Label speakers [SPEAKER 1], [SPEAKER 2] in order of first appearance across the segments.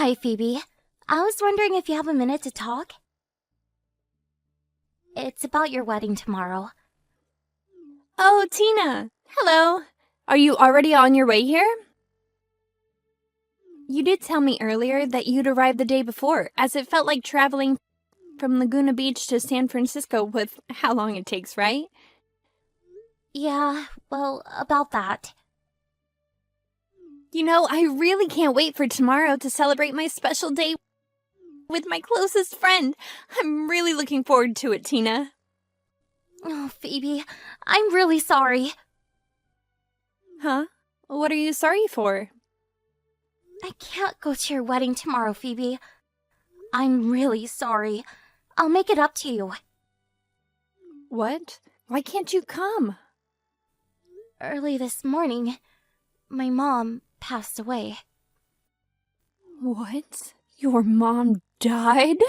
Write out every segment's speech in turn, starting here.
[SPEAKER 1] Hi, Phoebe. I was wondering if you have a minute to talk? It's about your wedding tomorrow.
[SPEAKER 2] Oh, Tina! Hello! Are you already on your way here? You did tell me earlier that you'd arrived the day before, as it felt like traveling from Laguna Beach to San Francisco with how long it takes, right?
[SPEAKER 1] Yeah, well, about that.
[SPEAKER 2] You know, I really can't wait for tomorrow to celebrate my special day with my closest friend. I'm really looking forward to it, Tina.
[SPEAKER 1] Oh, Phoebe, I'm really sorry.
[SPEAKER 2] Huh? What are you sorry for?
[SPEAKER 1] I can't go to your wedding tomorrow, Phoebe. I'm really sorry. I'll make it up to you.
[SPEAKER 2] What? Why can't you come?
[SPEAKER 1] Early this morning, my mom passed away.
[SPEAKER 2] What? Your mom died?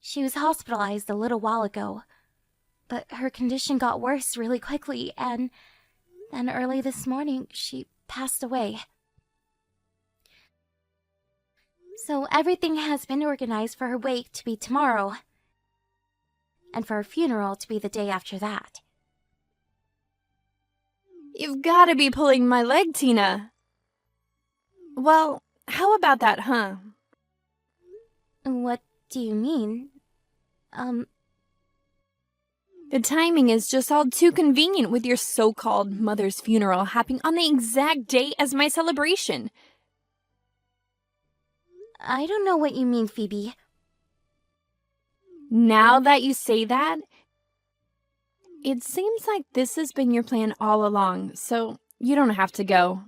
[SPEAKER 1] She was hospitalized a little while ago, but her condition got worse really quickly, and then early this morning, she passed away. So everything has been organized for her wake to be tomorrow, and for her funeral to be the day after that.
[SPEAKER 2] You've gotta be pulling my leg, Tina. Well, how about that, huh?
[SPEAKER 1] What do you mean?
[SPEAKER 2] The timing is just all too convenient with your so-called mother's funeral happening on the exact day as my celebration.
[SPEAKER 1] I don't know what you mean, Phoebe.
[SPEAKER 2] Now that you say that, it seems like this has been your plan all along, so you don't have to go.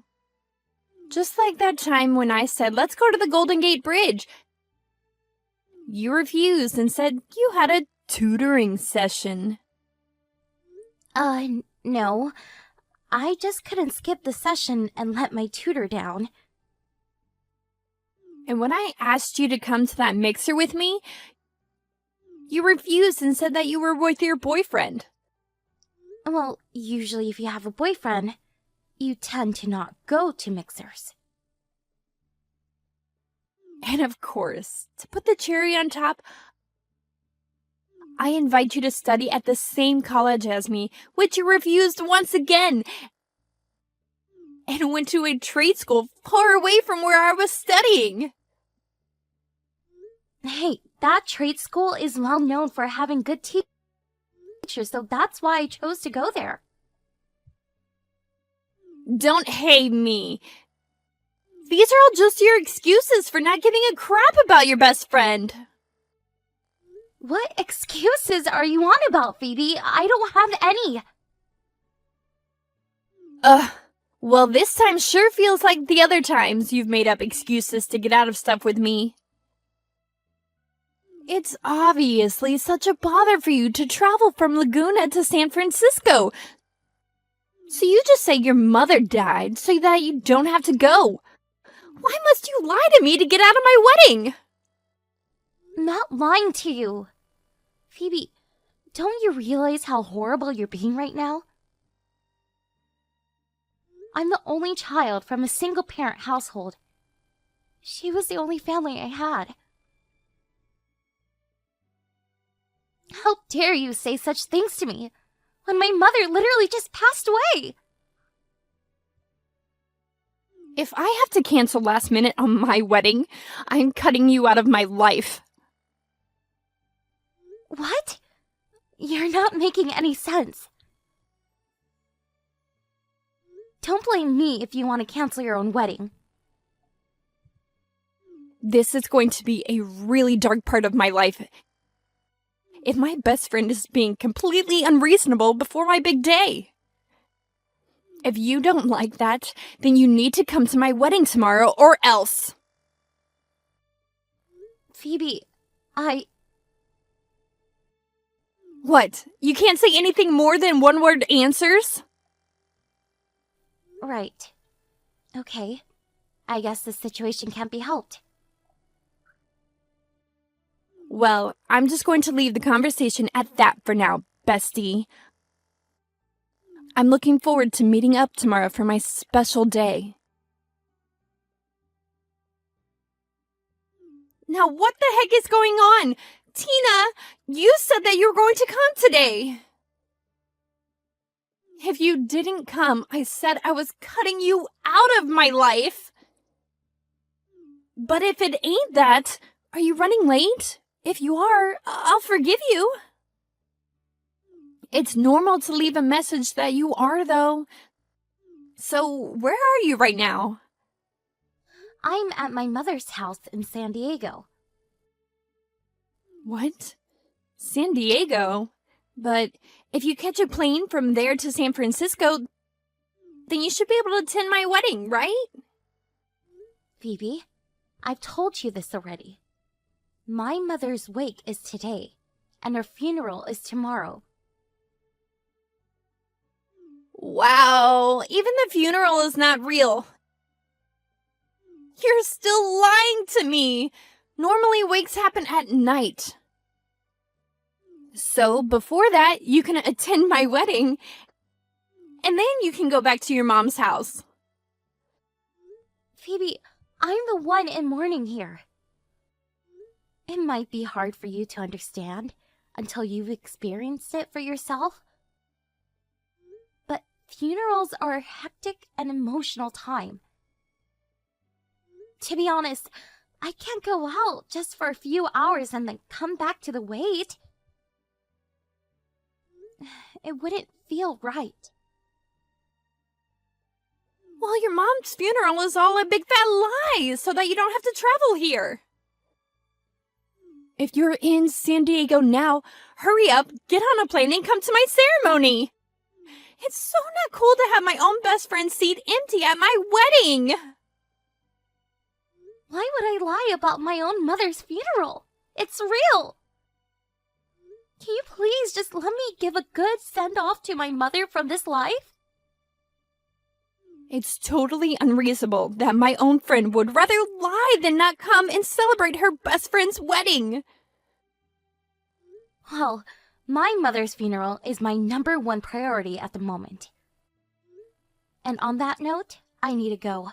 [SPEAKER 2] Just like that time when I said, let's go to the Golden Gate Bridge. You refused and said you had a tutoring session.
[SPEAKER 1] No. I just couldn't skip the session and let my tutor down.
[SPEAKER 2] And when I asked you to come to that mixer with me, you refused and said that you were with your boyfriend.
[SPEAKER 1] Well, usually if you have a boyfriend, you tend to not go to mixers.
[SPEAKER 2] And of course, to put the cherry on top, I invite you to study at the same college as me, which you refused once again, and went to a trade school far away from where I was studying.
[SPEAKER 1] Hey, that trade school is well known for having good teachers, so that's why I chose to go there.
[SPEAKER 2] Don't hate me. These are all just your excuses for not giving a crap about your best friend.
[SPEAKER 1] What excuses are you on about, Phoebe? I don't have any.
[SPEAKER 2] Well, this time sure feels like the other times you've made up excuses to get out of stuff with me. It's obviously such a bother for you to travel from Laguna to San Francisco. So you just say your mother died so that you don't have to go. Why must you lie to me to get out of my wedding?
[SPEAKER 1] I'm not lying to you. Phoebe, don't you realize how horrible you're being right now? I'm the only child from a single-parent household. She was the only family I had. How dare you say such things to me when my mother literally just passed away?
[SPEAKER 2] If I have to cancel last minute on my wedding, I'm cutting you out of my life.
[SPEAKER 1] What? You're not making any sense. Don't blame me if you want to cancel your own wedding.
[SPEAKER 2] This is going to be a really dark part of my life. If my best friend is being completely unreasonable before my big day. If you don't like that, then you need to come to my wedding tomorrow or else.
[SPEAKER 1] Phoebe,
[SPEAKER 2] What? You can't say anything more than one-word answers?
[SPEAKER 1] Right. Okay. I guess this situation can't be helped.
[SPEAKER 2] Well, I'm just going to leave the conversation at that for now, bestie. I'm looking forward to meeting up tomorrow for my special day. Now what the heck is going on? Tina, you said that you were going to come today. If you didn't come, I said I was cutting you out of my life. But if it ain't that, are you running late? If you are, I'll forgive you. It's normal to leave a message that you are, though. So, where are you right now?
[SPEAKER 1] I'm at my mother's house in San Diego.
[SPEAKER 2] What? San Diego? But if you catch a plane from there to San Francisco, then you should be able to attend my wedding, right?
[SPEAKER 1] Phoebe, I've told you this already. My mother's wake is today, and her funeral is tomorrow.
[SPEAKER 2] Wow, even the funeral is not real. You're still lying to me. Normally wakes happen at night. So before that, you can attend my wedding, and then you can go back to your mom's house.
[SPEAKER 1] Phoebe, I'm the one in mourning here. It might be hard for you to understand until you've experienced it for yourself. But funerals are a hectic and emotional time. To be honest, I can't go out just for a few hours and then come back to the wait. It wouldn't feel right.
[SPEAKER 2] Well, your mom's funeral is all a big fat lie so that you don't have to travel here. If you're in San Diego now, hurry up, get on a plane, and come to my ceremony. It's so not cool to have my own best friend's seat empty at my wedding.
[SPEAKER 1] Why would I lie about my own mother's funeral? It's real. Can you please just let me give a good send-off to my mother from this life?
[SPEAKER 2] It's totally unreasonable that my own friend would rather lie than not come and celebrate her best friend's wedding.
[SPEAKER 1] Well, my mother's funeral is my #1 priority at the moment. And on that note, I need to go.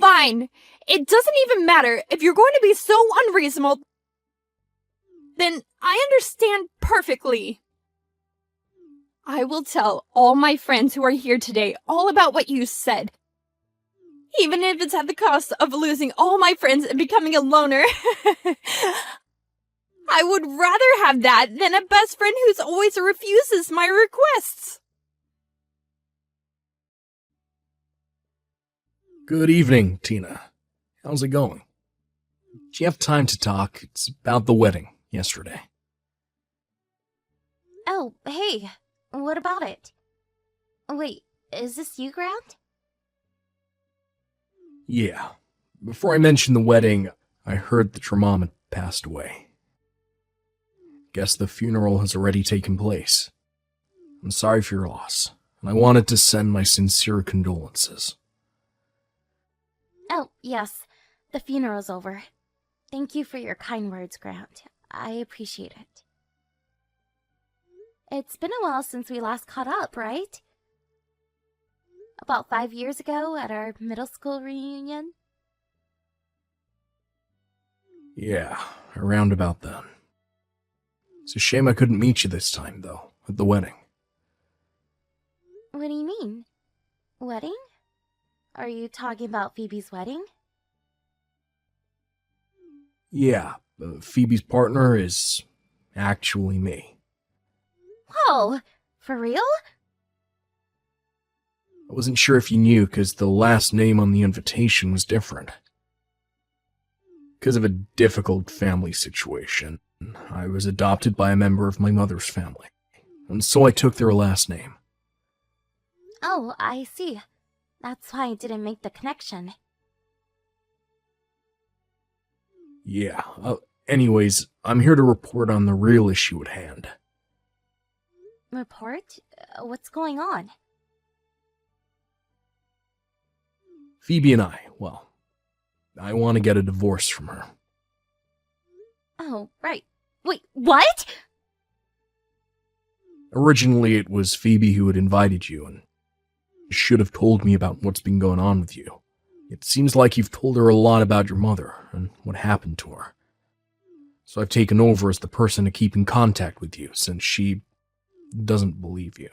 [SPEAKER 2] Fine. It doesn't even matter. If you're going to be so unreasonable, then I understand perfectly. I will tell all my friends who are here today all about what you said. Even if it's at the cost of losing all my friends and becoming a loner. I would rather have that than a best friend who always refuses my requests.
[SPEAKER 3] Good evening, Tina. How's it going? Do you have time to talk? It's about the wedding yesterday.
[SPEAKER 1] Oh, hey. What about it? Wait, is this you, Grant?
[SPEAKER 3] Yeah. Before I mentioned the wedding, I heard that your mom had passed away. Guess the funeral has already taken place. I'm sorry for your loss, and I wanted to send my sincere condolences.
[SPEAKER 1] Oh, yes. The funeral's over. Thank you for your kind words, Grant. I appreciate it. It's been a while since we last caught up, right? About 5 years ago at our middle school reunion?
[SPEAKER 3] Yeah, around about then. It's a shame I couldn't meet you this time, though, at the wedding.
[SPEAKER 1] What do you mean? Wedding? Are you talking about Phoebe's wedding?
[SPEAKER 3] Yeah, Phoebe's partner is actually me.
[SPEAKER 1] Whoa! For real?
[SPEAKER 3] I wasn't sure if you knew because the last name on the invitation was different. Because of a difficult family situation, I was adopted by a member of my mother's family, and so I took their last name.
[SPEAKER 1] Oh, I see. That's why I didn't make the connection.
[SPEAKER 3] Yeah, anyways, I'm here to report on the real issue at hand.
[SPEAKER 1] Report? What's going on?
[SPEAKER 3] Phoebe and I want to get a divorce from her.
[SPEAKER 1] Oh, right. Wait, what?
[SPEAKER 3] Originally, it was Phoebe who had invited you and should have told me about what's been going on with you. It seems like you've told her a lot about your mother and what happened to her. So I've taken over as the person to keep in contact with you since she doesn't believe you.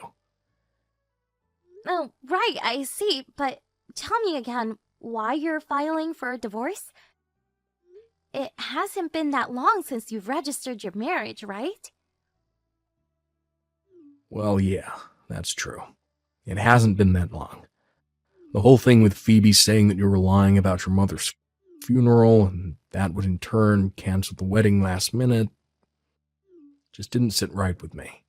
[SPEAKER 1] Oh, right, I see. But tell me again why you're filing for a divorce? It hasn't been that long since you've registered your marriage, right?
[SPEAKER 3] Well, yeah, that's true. It hasn't been that long. The whole thing with Phoebe saying that you were lying about your mother's funeral and that would in turn cancel the wedding last minute just didn't sit right with me.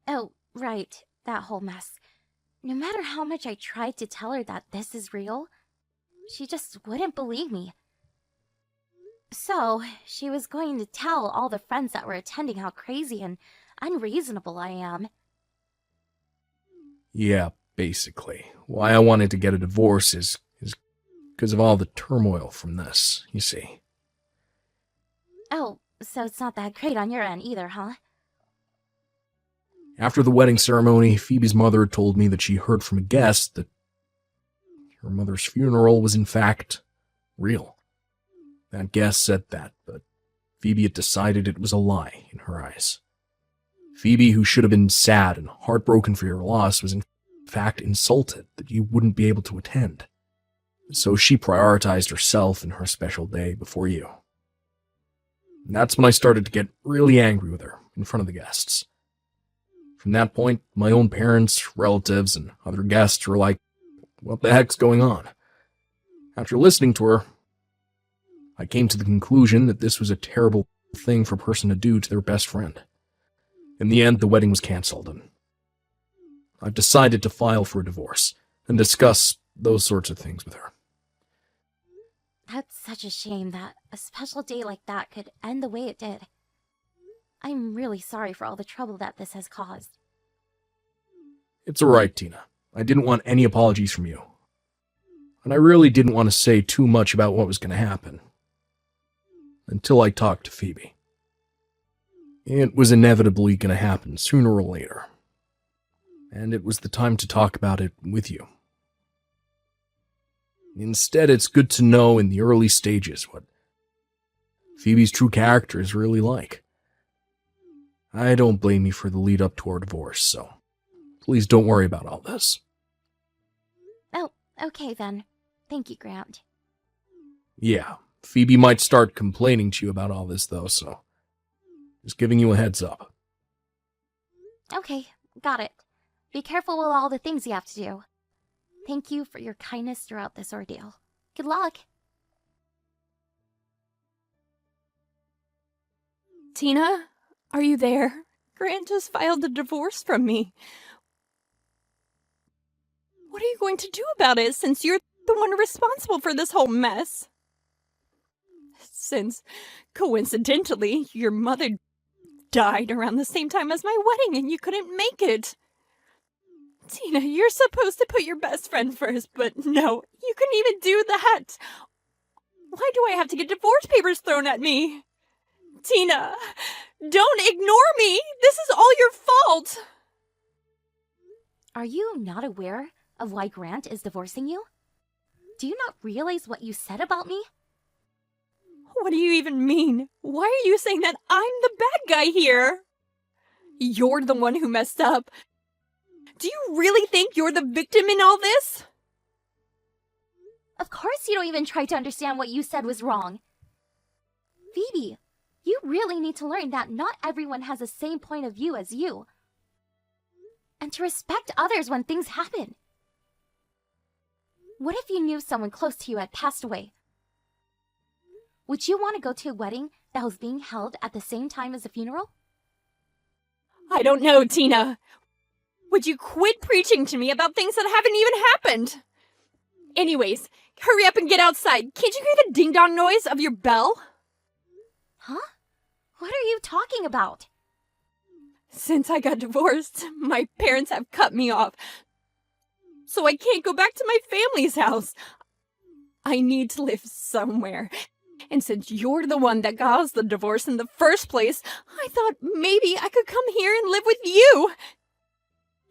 [SPEAKER 1] Oh, right, that whole mess. No matter how much I tried to tell her that this is real, she just wouldn't believe me. So, she was going to tell all the friends that were attending how crazy and unreasonable I am.
[SPEAKER 3] Yeah, basically. Why I wanted to get a divorce is because of all the turmoil from this, you see.
[SPEAKER 1] Oh, so it's not that great on your end either, huh?
[SPEAKER 3] After the wedding ceremony, Phoebe's mother told me that she heard from a guest that her mother's funeral was in fact real. That guest said that, but Phoebe had decided it was a lie in her eyes. Phoebe, who should have been sad and heartbroken for your loss, was in fact insulted that you wouldn't be able to attend. So she prioritized herself and her special day before you. And that's when I started to get really angry with her in front of the guests. From that point, my own parents, relatives, and other guests were like, what the heck's going on? After listening to her, I came to the conclusion that this was a terrible thing for a person to do to their best friend. In the end, the wedding was canceled, and I've decided to file for a divorce and discuss those sorts of things with her.
[SPEAKER 1] That's such a shame that a special day like that could end the way it did. I'm really sorry for all the trouble that this has caused.
[SPEAKER 3] It's alright, Tina. I didn't want any apologies from you. And I really didn't want to say too much about what was going to happen. Until I talked to Phoebe. It was inevitably going to happen sooner or later. And it was the time to talk about it with you. Instead, it's good to know in the early stages what Phoebe's true character is really like. I don't blame you for the lead up to our divorce, so please don't worry about all this.
[SPEAKER 1] Oh, okay then. Thank you, Grant.
[SPEAKER 3] Yeah, Phoebe might start complaining to you about all this though, so just giving you a heads up.
[SPEAKER 1] Okay, got it. Be careful with all the things you have to do. Thank you for your kindness throughout this ordeal. Good luck.
[SPEAKER 2] Tina, are you there? Grant just filed a divorce from me. What are you going to do about it since you're the one responsible for this whole mess? Since, coincidentally, your mother died around the same time as my wedding and you couldn't make it. Tina, you're supposed to put your best friend first, but no, you couldn't even do that. Why do I have to get divorce papers thrown at me? Tina, don't ignore me. This is all your fault.
[SPEAKER 1] Are you not aware of why Grant is divorcing you? Do you not realize what you said about me?
[SPEAKER 2] What do you even mean? Why are you saying that I'm the bad guy here? You're the one who messed up. Do you really think you're the victim in all this?
[SPEAKER 1] Of course you don't even try to understand what you said was wrong. Phoebe, you really need to learn that not everyone has the same point of view as you. And to respect others when things happen. What if you knew someone close to you had passed away? Would you want to go to a wedding that was being held at the same time as a funeral?
[SPEAKER 2] I don't know, Tina. Would you quit preaching to me about things that haven't even happened? Anyways, hurry up and get outside. Can't you hear the ding-dong noise of your bell?
[SPEAKER 1] Huh? What are you talking about?
[SPEAKER 2] Since I got divorced, my parents have cut me off. So I can't go back to my family's house. I need to live somewhere. And since you're the one that caused the divorce in the first place, I thought maybe I could come here and live with you.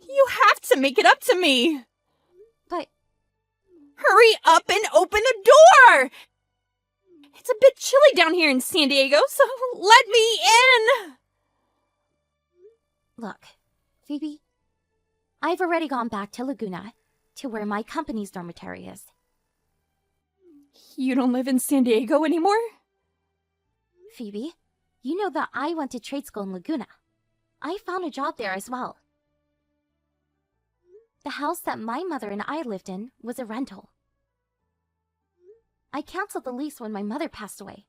[SPEAKER 2] You have to make it up to me.
[SPEAKER 1] But
[SPEAKER 2] Hurry up and open the door! It's a bit chilly down here in San Diego, so let me in!
[SPEAKER 1] Look, Phoebe, I've already gone back to Laguna, to where my company's dormitory is.
[SPEAKER 2] You don't live in San Diego anymore?
[SPEAKER 1] Phoebe, you know that I went to trade school in Laguna. I found a job there as well. The house that my mother and I lived in was a rental. I canceled the lease when my mother passed away.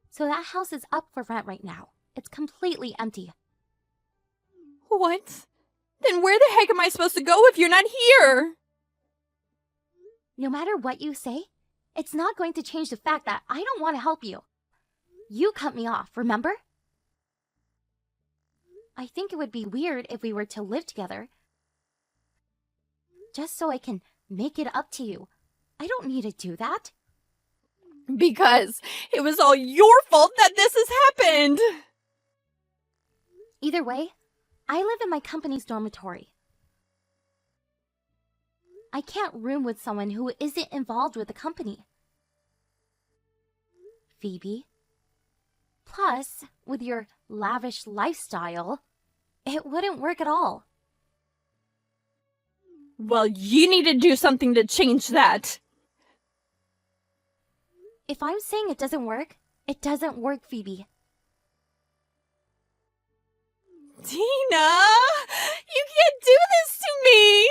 [SPEAKER 1] So that house is up for rent right now. It's completely empty.
[SPEAKER 2] What? Then where the heck am I supposed to go if you're not here?
[SPEAKER 1] No matter what you say, it's not going to change the fact that I don't want to help you. You cut me off, remember? I think it would be weird if we were to live together. Just so I can make it up to you. I don't need to do that.
[SPEAKER 2] Because it was all your fault that this has happened!
[SPEAKER 1] Either way, I live in my company's dormitory. I can't room with someone who isn't involved with the company. Phoebe. Plus, with your lavish lifestyle, it wouldn't work at all.
[SPEAKER 2] Well, you need to do something to change that.
[SPEAKER 1] If I'm saying it doesn't work, it doesn't work, Phoebe.
[SPEAKER 2] Tina! You can't do this to me!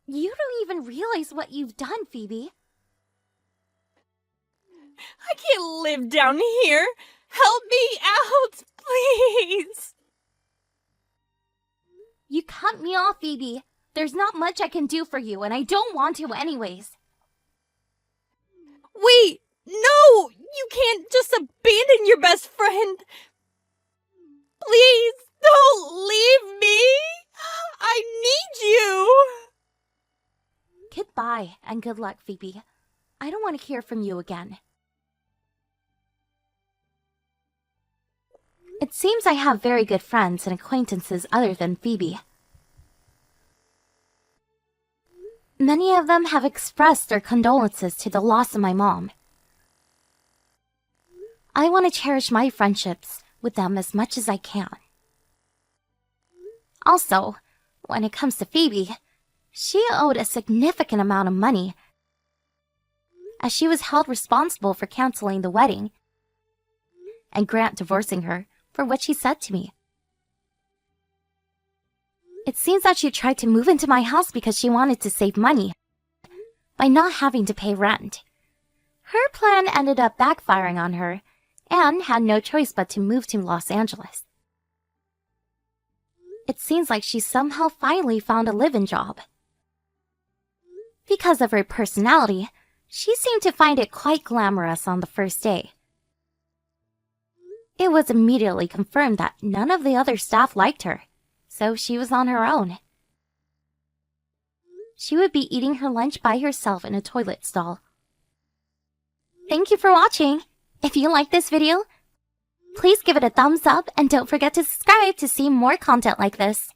[SPEAKER 1] You don't even realize what you've done, Phoebe.
[SPEAKER 2] I can't live down here. Help me out, please.
[SPEAKER 1] You cut me off, Phoebe. There's not much I can do for you, and I don't want to anyways.
[SPEAKER 2] Wait, no! You can't just abandon your best friend. Please, don't leave me. I need you.
[SPEAKER 1] Goodbye, and good luck, Phoebe. I don't want to hear from you again. It seems I have very good friends and acquaintances other than Phoebe. Many of them have expressed their condolences to the loss of my mom. I want to cherish my friendships with them as much as I can. Also, when it comes to Phoebe, she owed a significant amount of money, as she was held responsible for canceling the wedding and Grant divorcing her for what she said to me. It seems that she tried to move into my house because she wanted to save money by not having to pay rent. Her plan ended up backfiring on her and had no choice but to move to Los Angeles. It seems like she somehow finally found a live-in job. Because of her personality, she seemed to find it quite glamorous on the first day. It was immediately confirmed that none of the other staff liked her, so she was on her own. She would be eating her lunch by herself in a toilet stall. Thank you for watching! If you like this video, please give it a thumbs up and don't forget to subscribe to see more content like this.